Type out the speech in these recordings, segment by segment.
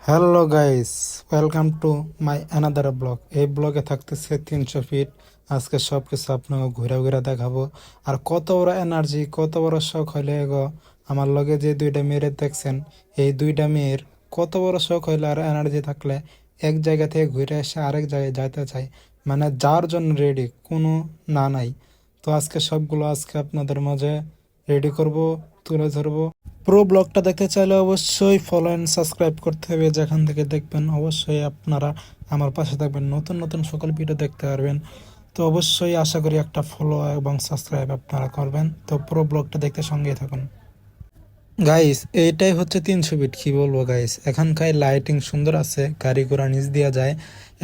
Hello guys, welcome to my another blog. এই ব্লগে থাকতেছে 300 ফিট। আজকে সব কিছু আপনাকে ঘুরে ঘুরে দেখাবো। আর কত বড় এনার্জি, কত বড় শখ হইলে এগো আমার লগে যে দুইটা মেয়ের দেখছেন, এই দুইটা মেয়ের কত বড় শখ হইলে আর এনার্জি থাকলে এক জায়গা থেকে ঘুরে এসে আরেক জায়গায় যাইতে চাই, মানে যার জন্য রেডি, কোনো না নাই। তো আজকে সবগুলো আজকে আপনাদের মাঝে রেডি করব, তুলে ধরবো। পুরো ব্লগটা দেখতে চাইলে অবশ্যই ফলো অ্যান্ড সাবস্ক্রাইব করতে হবে। যেখান থেকে দেখবেন অবশ্যই আপনারা আমার পাশে থাকবেন, নতুন নতুন সকল ভিডিও দেখতে পারবেন। তো অবশ্যই আশা করি একটা ফলো এবং সাবস্ক্রাইব আপনারা করবেন। তো পুরো ব্লগটা দেখতে সঙ্গেই থাকুন। গাইস, এইটাই হচ্ছে 300 ফিট। কি বলবো গাইস, এখানকার লাইটিং সুন্দর আছে, গাড়ি ঘোড়া নিচ দিয়া যায়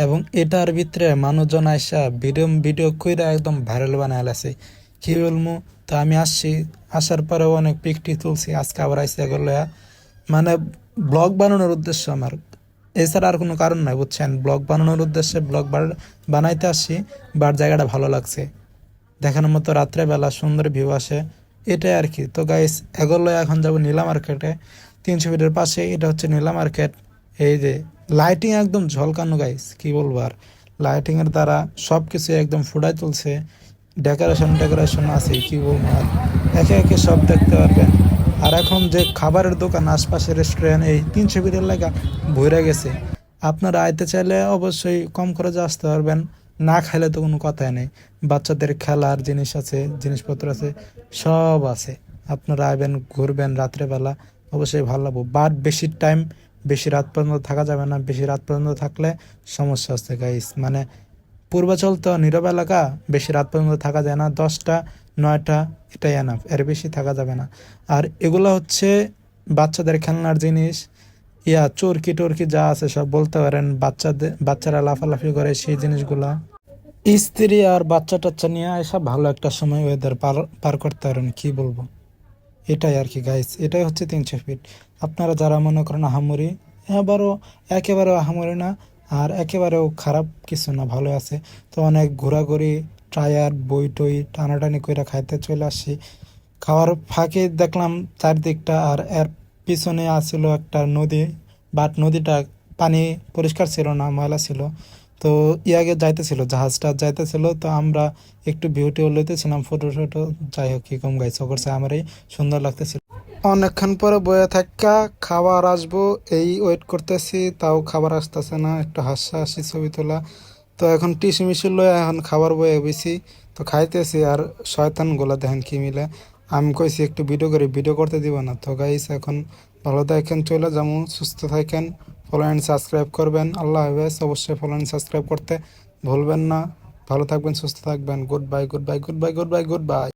এবং এটার ভিতরে মানুষজন আইসা ভিডিও ভিডিও কইরা একদম ভাইরাল বানায় আছে। কি বলবো। তো আমি আসছি, আসার পরেও অনেক পিকটি তুলছি, আজকে আবার আইসি এগুলো, মানে ব্লগ বানানোর উদ্দেশ্য আমার, এছাড়া আর কোনো কারণ নাই বুঝছেন। ব্লগ বানানোর উদ্দেশ্যে ব্লগ বানাইতে আসছি। বাট জায়গাটা ভালো লাগছে, দেখানোর মতো, রাত্রেবেলা সুন্দর ভিউ আসে, এটাই আর কি। তো গাইস, এগুলো এখন যাব নীলা মার্কেটে। 300 ফিটের পাশে এটা হচ্ছে নীলা মার্কেট। এই যে লাইটিং একদম ঝলকানো গাইস, কি বলবো আর। লাইটিংয়ের দ্বারা সব কিছু একদম ফুটাই তুলছে, ডেকোরেশন ডেকোরেশন আছে, কি বলবো আর। একে একে সব দেখতে পারবেন। আর এখন যে খাবারের দোকান, আশপাশে রেস্টুরেন্ট, এই 300 ফিটের লাগা ভরে গেছে। আপনারা আইতে চাইলে অবশ্যই কম খরচে আসতে পারবেন, না খাইলে তো কোনো কথাই নেই। বাচ্চাদের খেলার জিনিস আছে, জিনিসপত্র আছে, সব আছে। আপনারা আইবেন, ঘুরবেন রাত্রেবেলা, অবশ্যই ভালো লাগবে। বাট বেশি টাইম, বেশি রাত পর্যন্ত থাকা যাবে না। বেশি রাত পর্যন্ত থাকলে সমস্যা আছে গাইস, মানে পূর্বাচল তো নীরব এলাকা, বেশি রাত পর্যন্ত থাকা যায় না। 10টা 9টা এটাই এনাফ, এর বেশি থাকা যাবে না। আর এগুলো হচ্ছে বাচ্চাদের খেলনার জিনিস, চরকি টরকি যা আছে সব বলতে পারেন, বাচ্চারা লাফালাফি করে সেই জিনিসগুলা। স্ত্রী আর বাচ্চা টাচ্চা নিয়ে এসব ভালো একটা সময় ওয়েদার পার পার করতে পারেন, কি বলবো। এটাই আর কি গাইস, এটাই হচ্ছে 300 ফিট। আপনারা যারা মনে করেন আহামরি, এবারও একেবারেও আহামরি না, আর একেবারেও খারাপ কিছু না, ভালো আছে। তো অনেক ঘোরাঘুরি, টায়ার বই টই টানাটানি করে খাইতে চলে আসছি। খাওয়ার ফাঁকে দেখলাম চারদিকটা, আর এর পিছনে আসছিল একটা নদী। বাট নদীটা পানি পরিষ্কার ছিল না, ময়লা ছিল। তো ইয়াগে যাইতেছিল, জাহাজটা যাইতেছিল, তো আমরা একটু ভিউটিও লইতেছিলাম, ফটো টটো। যাই হোক, কি কম গাইছে করছে, আমারই সুন্দর লাগতেছিল। অনেকক্ষণ পরে বয়ে থাকা খাবার আসবো এই ওয়েট করতেছি, তাও খাবার আসতেছে না। একটু হাসি ছবি তোলা। তো এখন টিসি মিশি লয়ে এখন খাবার বয়ে বেশি। তো খাইতেছি, আর শয়তান গোলা দেখেন কি মিলে। আমি কইছি একটু ভিডিও করি, ভিডিও করতে দিব না। তো গাইস, এখন ভালো থাকেন, চলে যাবো, সুস্থ থাকেন, ফলো অ্যান্ড সাবস্ক্রাইব করবেন। আল্লাহ হাফেজ। অবশ্যই ফলো অ্যান্ড সাবস্ক্রাইব করতে ভুলবেন না। ভালো থাকবেন, সুস্থ থাকবেন। Good bye, good bye, good bye, good bye, good bye.